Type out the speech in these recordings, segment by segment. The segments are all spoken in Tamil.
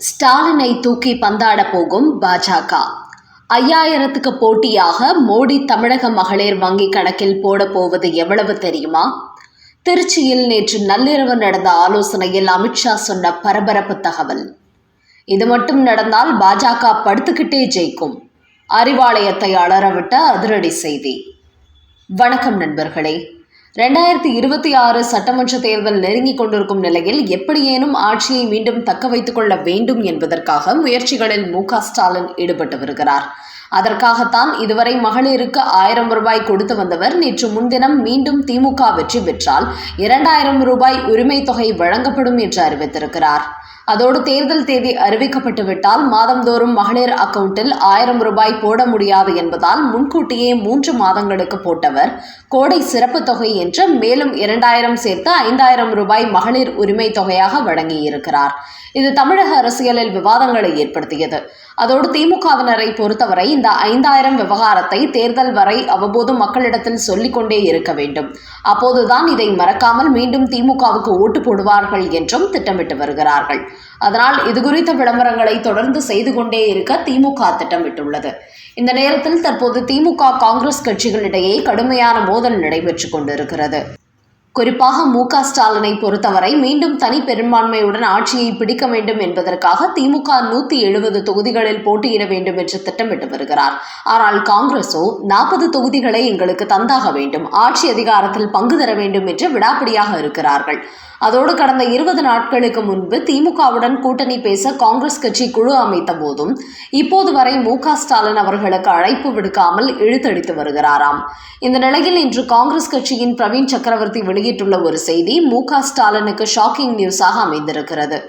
ஸ்டாலினை தூக்கி பந்தாட போகும் பாஜக. 5000க்கு போட்டியாக மோடி தமிழக மகளிர் வங்கி கணக்கில் போட போவது எவ்வளவு தெரியுமா? திருச்சியில் நேற்று நள்ளிரவு நடந்த ஆலோசனையில் அமித்ஷா சொன்ன பரபரப்பு தகவல். இது மட்டும் நடந்தால் பாஜக படுத்துக்கிட்டே ஜெயிக்கும். அறிவாலயத்தை அலறவிட்ட அதிரடி செய்தி. வணக்கம் நண்பர்களே. 2026 சட்டமன்ற தேர்தல் நெருங்கிக் கொண்டிருக்கும் நிலையில் எப்படியேனும் ஆட்சியை மீண்டும் தக்க வைத்துக் கொள்ள வேண்டும் என்பதற்காக முயற்சிகளில் ஸ்டாலின் ஈடுபட்டு வருகிறார். அதற்காகத்தான் இதுவரை மகளிருக்கு 1000 ரூபாய் கொடுத்து வந்தவர் நேற்று முன்தினம் மீண்டும் திமுக வெற்றி பெற்றால் 2000 ரூபாய் உரிமை தொகை வழங்கப்படும் என்று அறிவித்திருக்கிறார். அதோடு தேர்தல் தேதி அறிவிக்கப்பட்டுவிட்டால் மாதந்தோறும் மகளிர் அக்கவுண்டில் 1000 ரூபாய் போட முடியாது என்பதால் முன்கூட்டியே 3 மாதங்களுக்கு போட்டவர் கோடை சிறப்பு தொகை என்று மேலும் 2000 சேர்த்து 5000 ரூபாய் மகளிர் உரிமை தொகையாக வழங்கியிருக்கிறார். இது தமிழக அரசியலில் விவாதங்களை ஏற்படுத்தியது. அதோடு திமுகவினரை பொறுத்தவரை இந்த 5000 விவகாரத்தை தேர்தல் வரை அவ்வப்போது மக்களிடத்தில் சொல்லிக் கொண்டே இருக்க வேண்டும். அப்போதுதான் இதை மறக்காமல் மீண்டும் திமுகவுக்கு ஓட்டு போடுவார்கள் என்றும் திட்டமிட்டு வருகிறார்கள். அதனால் இதுகுறித்த விளம்பரங்களை தொடர்ந்து செய்து கொண்டே இருக்க திமுக திட்டமிட்டுள்ளது. இந்த நேரத்தில் தற்போது திமுக காங்கிரஸ் கட்சிகளிடையே கடுமையான மோதல் நடைபெற்றுக் கொண்டிருக்கிறது. குறிப்பாக ஸ்டாலினை பொறுத்தவரை மீண்டும் தனி பெரும்பான்மையுடன் ஆட்சியை பிடிக்க வேண்டும் என்பதற்காக திமுக 170 தொகுதிகளில் போட்டியிட வேண்டும் என்று திட்டமிட்டு வருகிறார். ஆனால் காங்கிரஸோ 40 தொகுதிகளை எங்களுக்கு தந்தாக வேண்டும், ஆட்சி அதிகாரத்தில் பங்கு தர வேண்டும் என்று விடாப்பிடியாக இருக்கிறார்கள். அதோடு கடந்த 20 நாட்களுக்கு முன்பு திமுகவுடன் கூட்டணி பேச காங்கிரஸ் கட்சி குழு அமைத்த போதும் இப்போது வரை ஸ்டாலின் அவர்களுக்கு அழைப்பு விடுக்காமல் இழுத்தடித்து வருகிறாராம். இந்த நிலையில் இன்று காங்கிரஸ் கட்சியின் பிரவீன் சக்கரவர்த்தி வெளியிட்டுள்ள ஒரு செய்தி ஸ்டாலினுக்கு ஷாக்கிங் நியூஸாக அமைந்திருக்கிறது.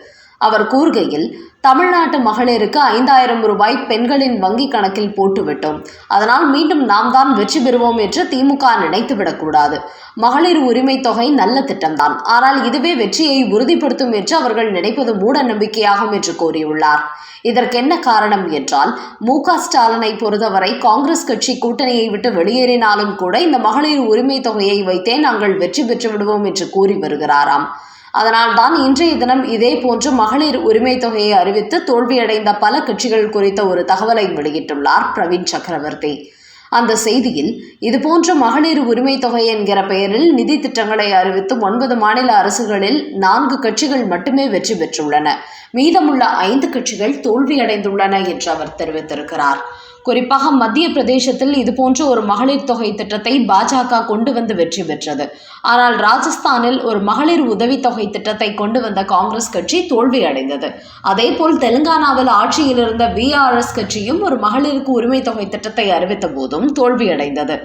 அவர் கூறுகையில், தமிழ்நாட்டு மகளிருக்கு 5000 ரூபாய் பெண்களின் வங்கி கணக்கில் போட்டுவிட்டோம். அதனால் மீண்டும் நாம் தான் வெற்றி பெறுவோம் என்று திமுக நினைத்துவிடக்கூடாது. மகளிர் உரிமை தொகை நல்ல திட்டம்தான், ஆனால் இதுவே வெற்றியை உறுதிப்படுத்தும் என்று அவர்கள் நினைப்பது மூட நம்பிக்கையாகும் என்று கூறியுள்ளார். இதற்கென்ன காரணம் என்றால் ஸ்டாலினை பொறுத்தவரை காங்கிரஸ் கட்சி கூட்டணியை விட்டு வெளியேறினாலும் கூட இந்த மகளிர் உரிமை தொகையை வைத்தே நாங்கள் வெற்றி பெற்று விடுவோம் என்று கூறி வருகிறாராம். அதனால்தான் இன்றைய தினம் இதே போன்று மகளிர் உரிமை தொகையை அறிவித்து தோல்வியடைந்த பல கட்சிகள் குறித்த ஒரு தகவலை வெளியிட்டுள்ளார் பிரவீன் சக்கரவர்த்தி. அந்த செய்தியில், இதுபோன்ற மகளிர் உரிமை தொகை என்கிற பெயரில் நிதி திட்டங்களை அறிவித்து 9 மாநில அரசுகளில் 4 கட்சிகள் மட்டுமே வெற்றி பெற்றுள்ளன. மீதமுள்ள 5 கட்சிகள் தோல்வியடைந்துள்ளன என்று அவர் தெரிவித்திருக்கிறார். குறிப்பாக மத்திய பிரதேசத்தில் இதுபோன்ற ஒரு மகளிர் தொகை திட்டத்தை பாஜக கொண்டு வந்து வெற்றி பெற்றது. ஆனால் ராஜஸ்தானில் ஒரு மகளிர் உதவித்தொகை திட்டத்தை கொண்டு வந்த காங்கிரஸ் கட்சி தோல்வி அடைந்தது. அதேபோல் தெலுங்கானாவில் ஆட்சியில் இருந்த VRS கட்சியும் ஒரு மகளிருக்கு உரிமை தொகை திட்டத்தை அறிவித்த போதும் தோல்வியடைந்தது.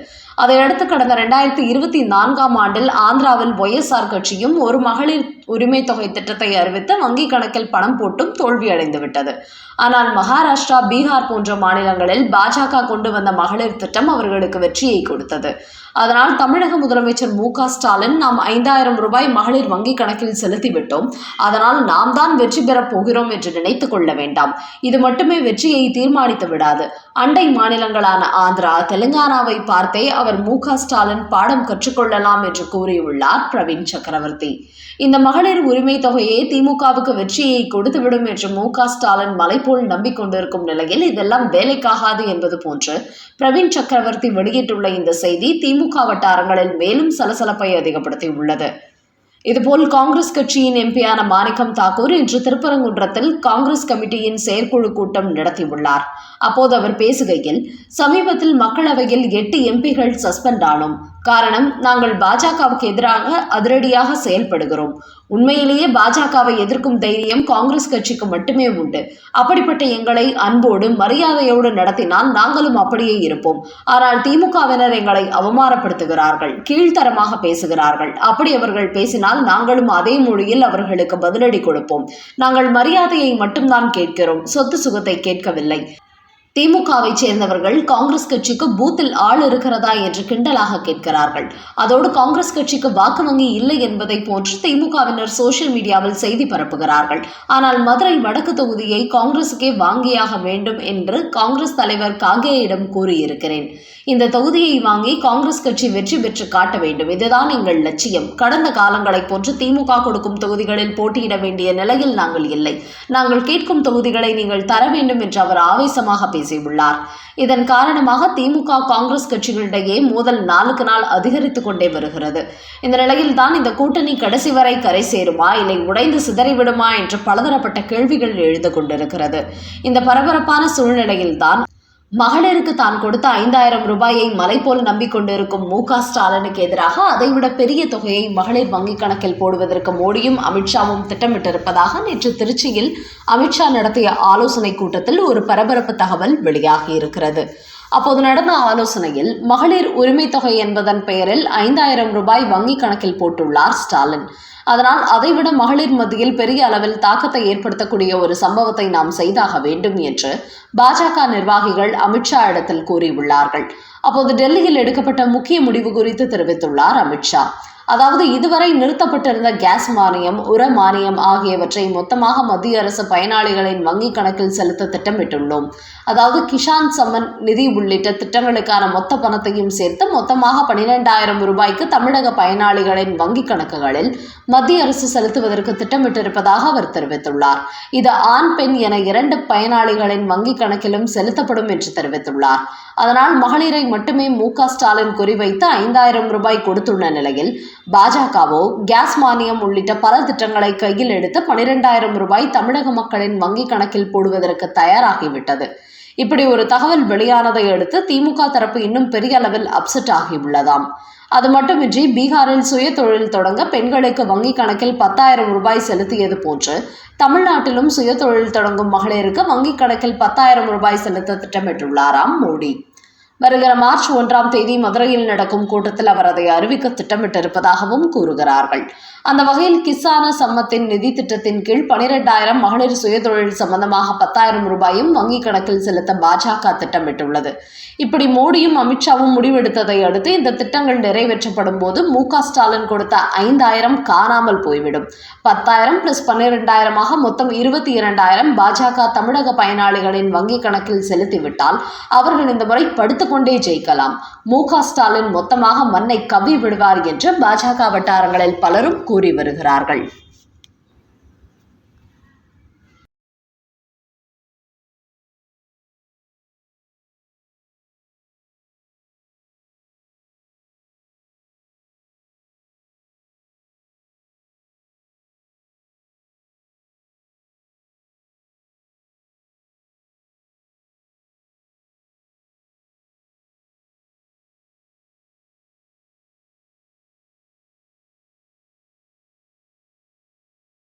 அதையடுத்து கடந்த 2024ஆம் ஆண்டில் ஆந்திராவில் YSR கட்சியும் ஒரு மகளிர் உரிமை தொகை திட்டத்தை அறிவித்து வங்கி கணக்கில் பணம் போட்டும் தோல்வியடைந்து விட்டது. ஆனால் மகாராஷ்டிரா, பீகார் போன்ற மாநிலங்களில் பாஜக கொண்டு வந்த மகளிர் திட்டம் அவர்களுக்கு வெற்றியை கொடுத்தது. அதனால் தமிழக முதலமைச்சர் ஸ்டாலின், நாம் 5000 ரூபாய் மகளிர் வங்கி கணக்கில் செலுத்திவிட்டோம், அதனால் நாம் தான் வெற்றி பெறப் போகிறோம் என்று நினைத்துக் கொள்ள வேண்டாம். இது மட்டுமே வெற்றியை தீர்மானித்து விடாது. அண்டை மாநிலங்களான ஆந்திரா, தெலுங்கானாவை பார்த்தே அவர் ஸ்டாலின் பாடம் கற்றுக்கொள்ளலாம் என்று கூறியுள்ளார் பிரவீன் சக்கரவர்த்தி. இந்த மகளிர் உரிமை தொகையே திமுகவுக்கு வெற்றியை கொடுத்துவிடும் என்று ஸ்டாலின் மலைபோல் நம்பிக்கொண்டிருக்கும் நிலையில் இதெல்லாம் வேலைக்காகாது என்பது போன்று பிரவீன் சக்கரவர்த்தி வெளியிட்டுள்ள இந்த செய்தி திமுக வட்டாரங்களில் மேலும் சலசலப்பை அதிகப்படுத்தியுள்ளது. இதுபோல் காங்கிரஸ் கட்சியின் எம்பியான மாணிக்கம் தாக்கூர் இன்று திருப்பரங்குன்றத்தில் காங்கிரஸ் கமிட்டியின் செயற்குழு கூட்டம் நடத்தியுள்ளார். அப்போது அவர் பேசுகையில், சமீபத்தில் மக்களவையில் 8 எம்பிகள் சஸ்பெண்ட் ஆனோம். காரணம், நாங்கள் பாஜகவுக்கு எதிராக அதிரடியாக செயல்படுகிறோம். உண்மையிலேயே பாஜகவை எதிர்க்கும் தைரியம் காங்கிரஸ் கட்சிக்கு மட்டுமே உண்டு. அப்படிப்பட்ட எங்களை அன்போடு மரியாதையோடு நடத்தினால் நாங்களும் அப்படியே இருப்போம். ஆனால் திமுகவினர் எங்களை அவமானப்படுத்துகிறார்கள், கீழ்த்தரமாக பேசுகிறார்கள். அப்படி அவர்கள் பேசினால் நாங்களும் அதே மொழியில் அவர்களுக்கு பதிலடி கொடுப்போம். நாங்கள் மரியாதையை மட்டும்தான் கேட்கிறோம், சொத்து சுகத்தை கேட்கவில்லை. திமுகவை சேர்ந்தவர்கள் காங்கிரஸ் கட்சிக்கு பூத்தில் ஆள் இருக்கிறதா என்று கிண்டலாக கேட்கிறார்கள். அதோடு காங்கிரஸ் கட்சிக்கு வாக்கு வங்கி இல்லை என்பதை போன்று திமுகவினர் சோசியல் மீடியாவில் செய்தி பரப்புகிறார்கள். ஆனால் மதுரை வடக்கு தொகுதியை காங்கிரசுக்கே வாங்கியாக வேண்டும் என்று காங்கிரஸ் தலைவர் காகேயிடம் கூறியிருக்கிறேன். இந்த தொகுதியை வாங்கி காங்கிரஸ் கட்சி வெற்றி பெற்று காட்ட வேண்டும். இதுதான் எங்கள் லட்சியம். கடந்த காலங்களைப் போன்று திமுக கொடுக்கும் தொகுதிகளில் போட்டியிட வேண்டிய நிலையில் நாங்கள் இல்லை. நாங்கள் கேட்கும் தொகுதிகளை நீங்கள் தர வேண்டும் என்று அவர் ஆவேசமாக பேசியுள்ளார். இதன் காரணமாக திமுக காங்கிரஸ் கட்சிகளிடையே மோதல் நாளுக்கு நாள் அதிகரித்துக் கொண்டே வருகிறது. இந்த நிலையில் தான் இந்த கூட்டணி கடைசி வரை கரை சேருமா இல்லை உடைந்து சிதறிவிடுமா என்ற பலதரப்பட்ட கேள்விகள் எழுந்து கொண்டிருக்கிறது. இந்த பரபரப்பான சூழ்நிலையில்தான் மகளிருக்கு தான் கொடுத்த 5000 ரூபாயை மலை போல் நம்பிக்கொண்டிருக்கும் மு.க. ஸ்டாலினுக்கு எதிராக அதைவிட பெரிய தொகையை மகளிர் வங்கிக் கணக்கில் போடுவதற்கு மோடியும் அமித்ஷாவும் திட்டமிட்டிருப்பதாக நேற்று திருச்சியில் அமித்ஷா நடத்திய ஆலோசனை கூட்டத்தில் ஒரு பரபரப்பு தகவல் வெளியாகி இருக்கிறது. அப்போது நடந்த ஆலோசனையில் மகளிர் உரிமை தொகை என்பதன் பெயரில் 5000 ரூபாய் வங்கிக் கணக்கில் போட்டுள்ளார் ஸ்டாலின். அதனால் அதைவிட மகளிர் மத்தியில் பெரிய அளவில் தாக்கத்தை ஏற்படுத்தக்கூடிய ஒரு சம்பவத்தை நாம் செய்தாக வேண்டும் என்று பாஜக நிர்வாகிகள் அமித்ஷா இடத்தில் கூறியுள்ளார்கள். அப்போது டெல்லியில் எடுக்கப்பட்ட முக்கிய முடிவு குறித்து தெரிவித்துள்ளார் அமித்ஷா. அதாவது இதுவரை நிறுத்தப்பட்டிருந்த கேஸ் மானியம், உர மானியம் ஆகியவற்றை மொத்தமாக மத்திய அரசு பயனாளிகளின் வங்கிக் கணக்கில் செலுத்த திட்டமிட்டுள்ளோம். அதாவது கிஷான் சம்மன் நிதி உள்ளிட்ட திட்டங்களுக்கான மொத்த பணத்தையும் சேர்த்து மொத்தமாக 12,000 ரூபாய்க்கு தமிழக பயனாளிகளின் வங்கிக் கணக்குகளில் மத்திய அரசு செலுத்துவதற்கு திட்டமிட்டிருப்பதாக அவர் தெரிவித்துள்ளார். இது ஆண் பெண் என 2 பயனாளிகளின் வங்கிக் கணக்கிலும் செலுத்தப்படும் என்று தெரிவித்துள்ளார். அதனால் மகளிரை மட்டுமே மு.க. ஸ்டாலின் குறிவைத்து 5000 ரூபாய் கொடுத்துள்ள நிலையில் பாஜகவோ கேஸ் மானியம் உள்ளிட்ட பல திட்டங்களை கையில் எடுத்து 12,000 ரூபாய் தமிழக மக்களின் வங்கிக் கணக்கில் போடுவதற்கு தயாராகிவிட்டது. இப்படி ஒரு தகவல் வெளியானதை அடுத்து திமுக தரப்பு இன்னும் பெரிய அளவில் அப்செட் ஆகியுள்ளதாம். அது மட்டுமின்றி பீகாரில் சுய தொழில் தொடங்க பெண்களுக்கு வங்கிக் கணக்கில் 10,000 ரூபாய் செலுத்தியது போன்று தமிழ்நாட்டிலும் சுய தொழில் தொடங்கும் மகளிருக்கு வங்கிக் கணக்கில் 10,000 ரூபாய் செலுத்த திட்டமிட்டுள்ளாராம் மோடி. வருகிற மார்ச் 1ஆம் தேதி மதுரையில் நடக்கும் கூட்டத்தில் அவர் அதை அறிவிக்க திட்டமிட்டிருப்பதாகவும் கூறுகிறார்கள். அந்த வகையில் கிசான சம்மத்தின் நிதி திட்டத்தின் கீழ் 12,000 மகளிர் சுயதொழில் சம்பந்தமாக 10,000 ரூபாயும் வங்கிக் கணக்கில் செலுத்த பாஜக திட்டமிட்டுள்ளது. இப்படி மோடியும் அமித்ஷாவும் முடிவெடுத்ததை அடுத்து இந்த திட்டங்கள் நிறைவேற்றப்படும் போது மு.க. ஸ்டாலின் கொடுத்த 5,000 காணாமல் போய்விடும். 10,000 + 12,000 மொத்தம் 22,000 பாஜக தமிழக பயனாளிகளின் வங்கிக் கணக்கில் செலுத்திவிட்டால் அவர்கள் இந்த முறை படுத்துக்கொண்டே ஜெயிக்கலாம். மு.க. ஸ்டாலின் மொத்தமாக மண்ணை கவ்வி விடுவார் என்று பாஜக வட்டாரங்களில் பலரும் கூறி வருகிறார்கள்.